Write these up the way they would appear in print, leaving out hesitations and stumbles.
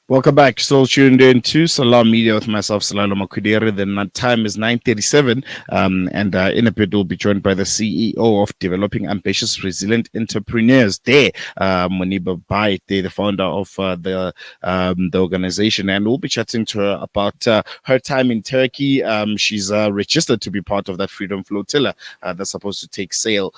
Welcome back. Still tuned in to Salam Media with myself, Salalo Makudere. The time is 9:37, and in a bit we'll be joined by the CEO of Developing Ambitious Resilient Entrepreneurs, D.A.R.E, Mooniba Bhyat, the founder of the organization, and we'll be chatting to her about her time in Turkey. She's registered to be part of that Freedom Flotilla that's supposed to take sail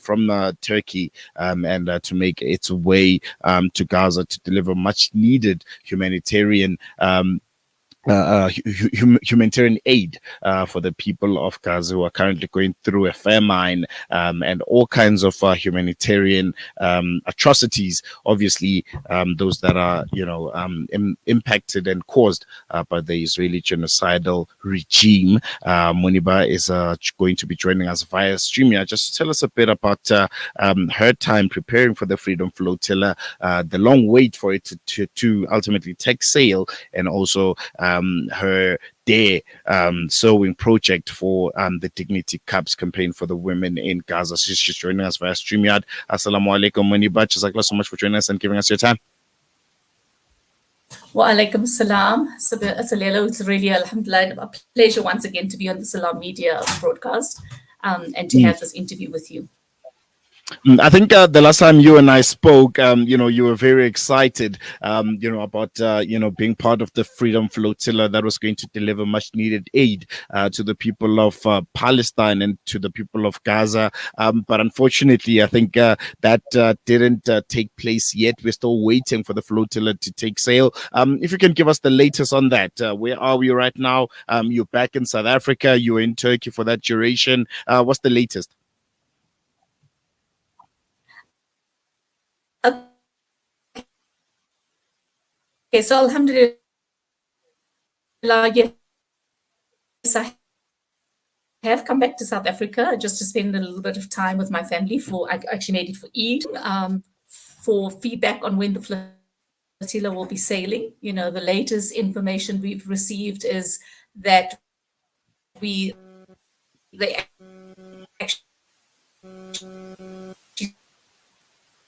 from Turkey and to make its way to Gaza to deliver much needed humanitarian humanitarian aid for the people of Gaza who are currently going through a famine and all kinds of humanitarian atrocities. Obviously, those that are impacted and caused by the Israeli genocidal regime. Mooniba is going to be joining us via StreamYard just to tell us a bit about her time preparing for the Freedom Flotilla, the long wait for it to ultimately take sail, and also her D.A.R.E sewing project for the Dignity Cups campaign for the women in Gaza. She's joining us via StreamYard. Assalamu alaikum, Mooniba. Jazakallah so much for joining us and giving us your time. Wa alaikum salam. It's really, alhamdulillah, a pleasure once again to be on the Salam Media broadcast and to have this interview with you. I think the last time you and I spoke, you were very excited, about, being part of the Freedom Flotilla that was going to deliver much needed aid to the people of Palestine and to the people of Gaza. But unfortunately, I think that didn't take place yet. We're still waiting for the flotilla to take sail. If you can give us the latest on that, where are we right now? You're back in South Africa. You were in Turkey for that duration. What's the latest? Okay, so alhamdulillah, yes, I have come back to South Africa just to spend a little bit of time with my family. I actually made it for Eid, for feedback on when the flotilla will be sailing. The latest information we've received is that they actually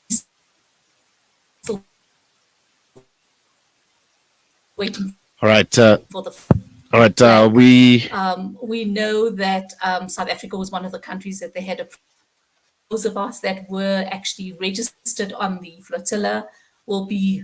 still waiting. All right. For the All right. We know that South Africa was one of the countries that they had those of us that were actually registered on the flotilla will be,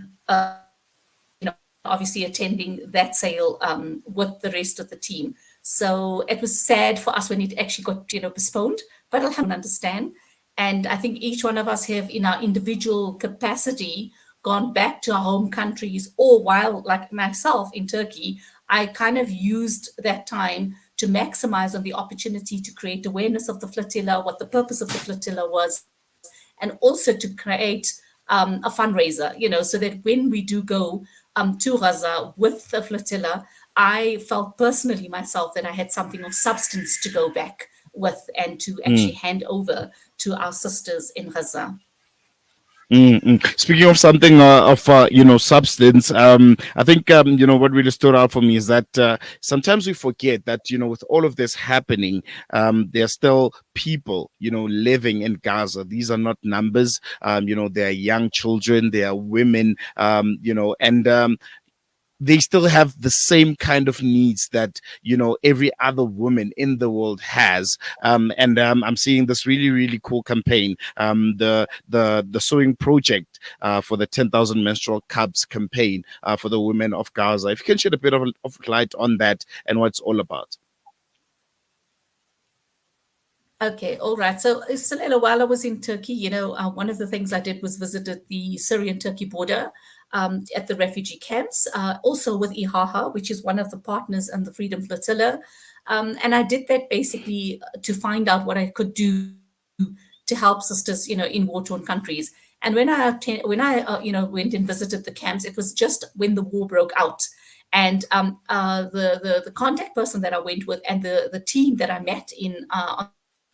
obviously attending that sail with the rest of the team. So it was sad for us when it actually got postponed, but I can understand. And I think each one of us have, in our individual capacity, gone back to our home countries, or while, like myself in Turkey, I kind of used that time to maximize on the opportunity to create awareness of the flotilla, what the purpose of the flotilla was, and also to create a fundraiser, so that when we do go to Gaza with the flotilla, I felt personally myself that I had something of substance to go back with and to actually hand over to our sisters in Gaza. Speaking of something of substance, I think what really stood out for me is that sometimes we forget that with all of this happening, there are still people living in Gaza. These are not numbers. They are young children, they are women, and they still have the same kind of needs that every other woman in the world has, and I'm seeing this really, really cool campaign, the sewing project for the 10,000 menstrual cups campaign for the women of Gaza. If you can shed a bit of light on that and what it's all about. Okay, all right. So, while I was in Turkey, one of the things I did was visited the Syrian Turkey border at the refugee camps, also with IHAHA, which is one of the partners in the Freedom Flotilla. And I did that basically to find out what I could do to help sisters, in war-torn countries. And when I went and visited the camps, it was just when the war broke out. And the contact person that I went with and the team that I met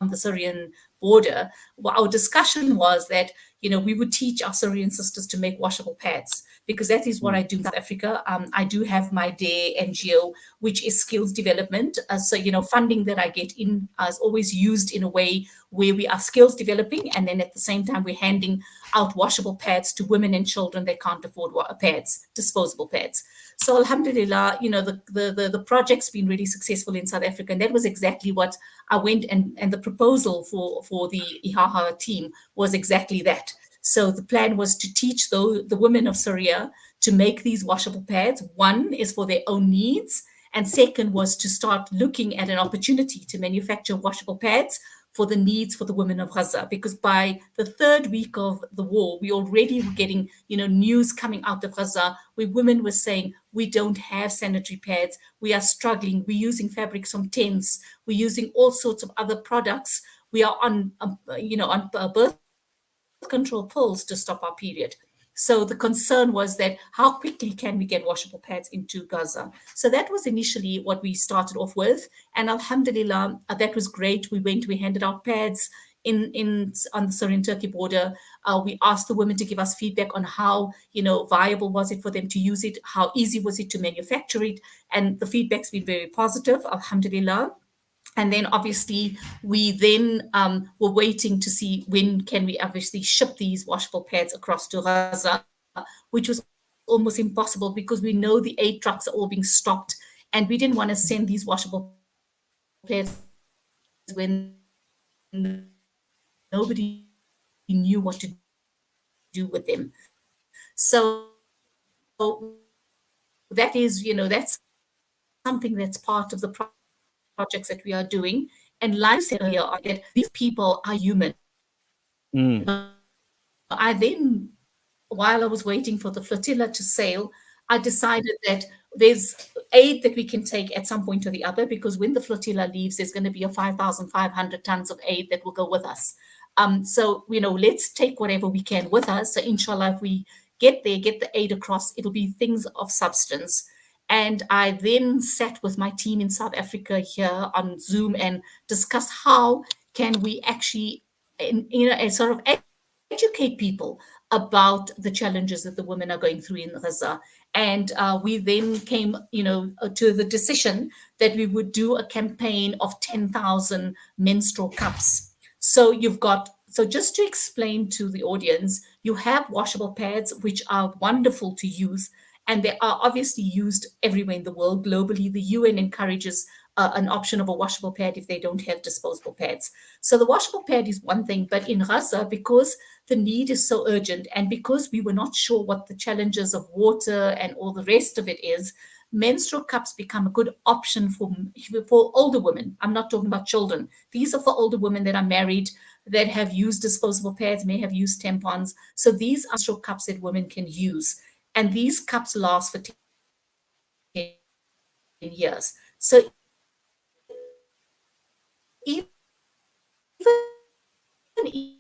on the Syrian border, our discussion was that we would teach our Syrian sisters to make washable pads. because that is what mm, I do in South Africa. I do have my D.A.R.E NGO, which is skills development. So, funding that I get in is always used in a way where we are skills developing, and then at the same time, we're handing out washable pads to women and children that can't afford pads, disposable pads. So Alhamdulillah, the project's been really successful in South Africa. And that was exactly what I went, and the proposal for the IHAHA team was exactly that. So the plan was to teach the women of Syria to make these washable pads. One is for their own needs, and second was to start looking at an opportunity to manufacture washable pads for the needs for the women of Gaza. Because by the third week of the war, we already were getting, news coming out of Gaza where women were saying, we don't have sanitary pads, we are struggling, we're using fabrics from tents, we're using all sorts of other products, we are on, on birth control pills to stop our period. So the concern was that how quickly can we get washable pads into Gaza? So that was initially what we started off with, and Alhamdulillah, that was great. We handed out pads in on the Syrian Turkey border. We asked the women to give us feedback on how viable was it for them to use it, how easy was it to manufacture it, and the feedback's been very positive, Alhamdulillah. And then obviously we then were waiting to see when can we obviously ship these washable pads across to Gaza, which was almost impossible because we know the aid trucks are all being stopped, and we didn't want to send these washable pads when nobody knew what to do with them. So that is, that's something that's part of the projects that we are doing. And like I said earlier, that these people are human. mm, I then, while I was waiting for the flotilla to sail, I decided that there's aid that we can take at some point or the other, because when the flotilla leaves, there's going to be a 5,500 tons of aid that will go with us. So, let's take whatever we can with us. So, inshallah, if we get there, get the aid across, it'll be things of substance. And I then sat with my team in South Africa here on Zoom and discussed how can we actually, sort of educate people about the challenges that the women are going through in Gaza. And we then came, to the decision that we would do a campaign of 10,000 menstrual cups. So just to explain to the audience, you have washable pads, which are wonderful to use, and they are obviously used everywhere in the world. Globally, the UN encourages an option of a washable pad if they don't have disposable pads. So the washable pad is one thing, but in Gaza, because the need is so urgent, and because we were not sure what the challenges of water and all the rest of it is, menstrual cups become a good option for older women. I'm not talking about children. These are for older women that are married, that have used disposable pads, may have used tampons. So these are menstrual cups that women can use. And these cups last for 10 years. So even if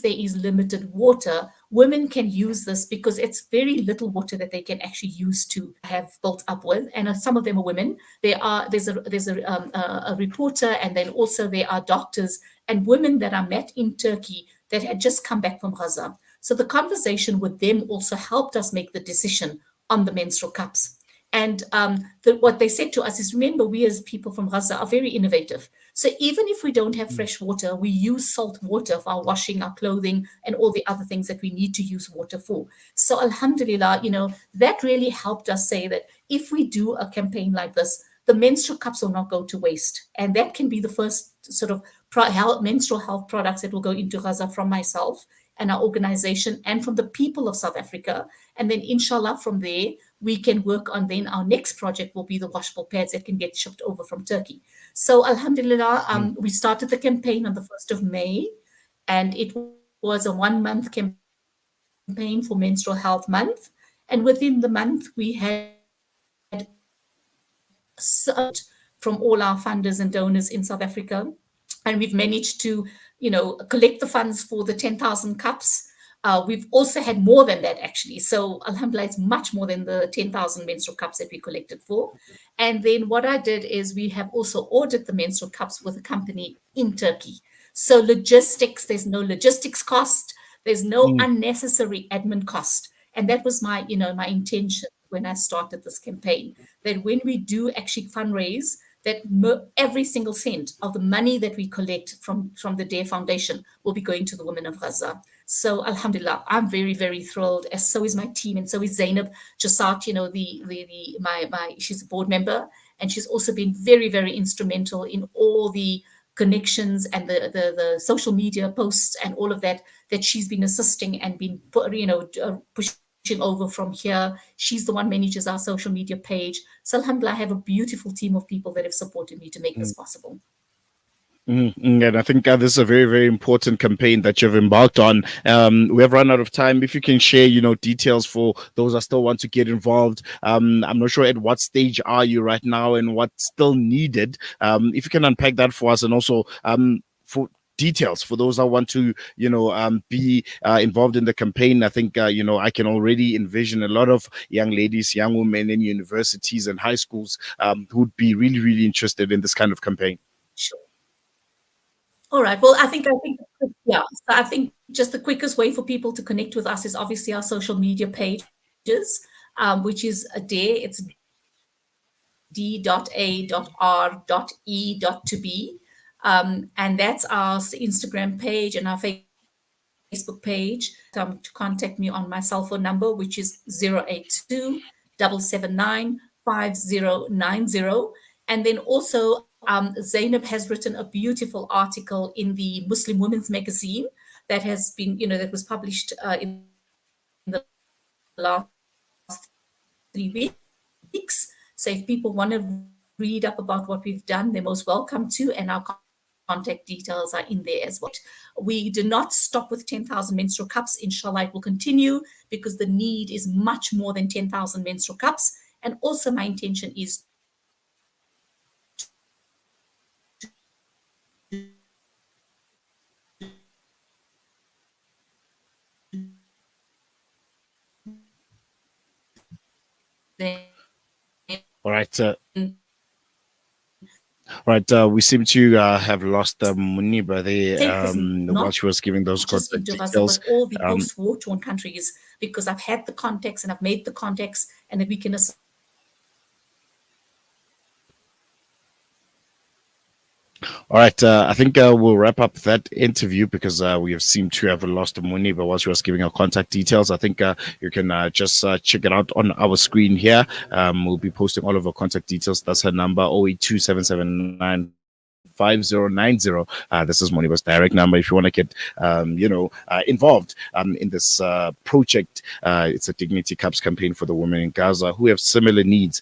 there is limited water, women can use this because it's very little water that they can actually use to have built up with. And some of them are women. There's a reporter, and then also there are doctors and women that are met in Turkey that had just come back from Gaza. So the conversation with them also helped us make the decision on the menstrual cups. And what they said to us is, remember, we as people from Gaza are very innovative. So even if we don't have fresh water, we use salt water for our washing, our clothing, and all the other things that we need to use water for. So Alhamdulillah, that really helped us say that if we do a campaign like this, the menstrual cups will not go to waste. And that can be the first sort of menstrual health products that will go into Gaza from myself and our organization and from the people of South Africa. And then inshallah, from there, we can work on then our next project will be the washable pads that can get shipped over from Turkey. So Alhamdulillah, we started the campaign on the 1st of May, and it was a 1-month campaign for Menstrual Health Month. And within the month, we had support from all our funders and donors in South Africa. And we've managed to, collect the funds for the 10,000 cups. We've also had more than that, actually. So Alhamdulillah, it's much more than the 10,000 menstrual cups that we collected for. And then what I did is we have also ordered the menstrual cups with a company in Turkey. So logistics, there's no logistics cost. There's no unnecessary admin cost. And that was my, my intention when I started this campaign, that when we do actually fundraise, that every single cent of the money that we collect from the D.A.R.E Foundation will be going to the women of Gaza. So Alhamdulillah, I'm very, very thrilled, as so is my team, and so is Zainab Jasat, my she's a board member, and she's also been very, very instrumental in all the connections and the social media posts and all of that she's been assisting and been pushing over from here. She's the one manages our social media page. So Alhamdulillah, I have a beautiful team of people that have supported me to make this possible. And I think this is a very, very important campaign that you've embarked on. We have run out of time. If you can share, details for those that still want to get involved. I'm not sure at what stage are you right now and what's still needed. If you can unpack that for us, and also for details for those that want to be involved in the campaign. I think I can already envision a lot of young ladies, young women in universities and high schools who would be really, really interested in this kind of campaign. Sure. All right. Well, I think yeah. So I think just the quickest way for people to connect with us is obviously our social media pages, which is D.A.R.E. It's D.A.R.E.to be. And that's our Instagram page and our Facebook page. To contact me on my cell phone number, which is 082 779 5090. And then also Zainab has written a beautiful article in the Muslim Women's Magazine that has been, that was published in the last 3 weeks. So if people want to read up about what we've done, they're most welcome to, and our contact details are in there as well. We do not stop with 10,000 menstrual cups. Inshallah, it will continue because the need is much more than 10,000 menstrual cups. And also my intention is All right. We seem to have lost Mooniba there while she was giving those contact details. But all the post-war-torn countries, because I've had the contacts and I've made the contacts, and that we can assist. All right, I think we'll wrap up that interview because we have seemed to have lost Mooniba while she was giving her contact details. I think you can just check it out on our screen here. We'll be posting all of her contact details. That's her number, 082 779 5090. This is Mooniba's direct number if you want to get involved in this project. It's a Dignity Cups campaign for the women in Gaza who have similar needs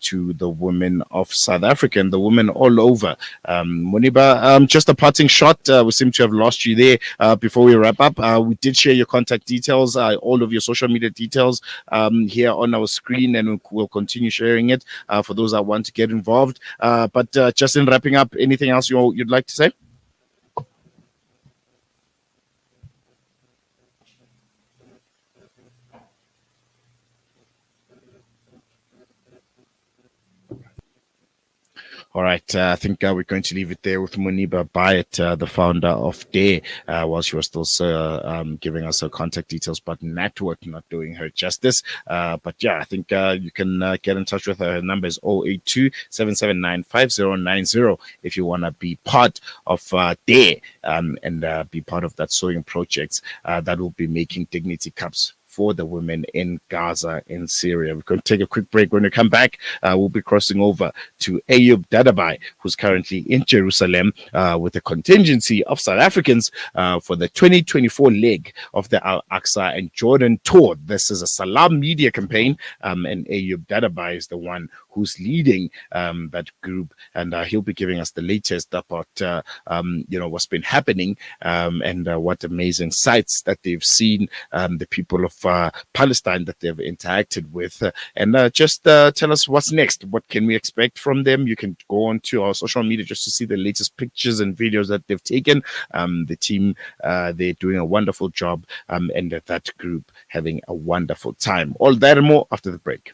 to the women of South Africa and the women all over. Mooniba, just a parting shot. We seem to have lost you there before we wrap up. We did share your contact details, all of your social media details here on our screen, and we'll continue sharing it for those that want to get involved. But just in wrapping up, anything else you'd like to say? All right, I think we're going to leave it there with Mooniba Bhyat, the founder of D.A.R.E, while she was still giving us her contact details, but network not doing her justice. But yeah, I think you can get in touch with her. Her number is 082 779 5090 if you want to be part of D.A.R.E and be part of that sewing project that will be making Dignity Cups for the women in Gaza, in Syria. We're going to take a quick break. When we come back, we'll be crossing over to D.A.R.E, who's currently in Jerusalem with a contingency of South Africans for the 2024 leg of the Al-Aqsa and Jordan tour. This is a Salam media campaign, and D.A.R.E is the one who's leading that group, and he'll be giving us the latest about what's been happening and what amazing sights that they've seen, the people of Palestine that they've interacted with, and just tell us what's next. What can we expect from them? You can go on to our social media just to see the latest pictures and videos that they've taken. The team, they're doing a wonderful job, and that group having a wonderful time. All that and more after the break.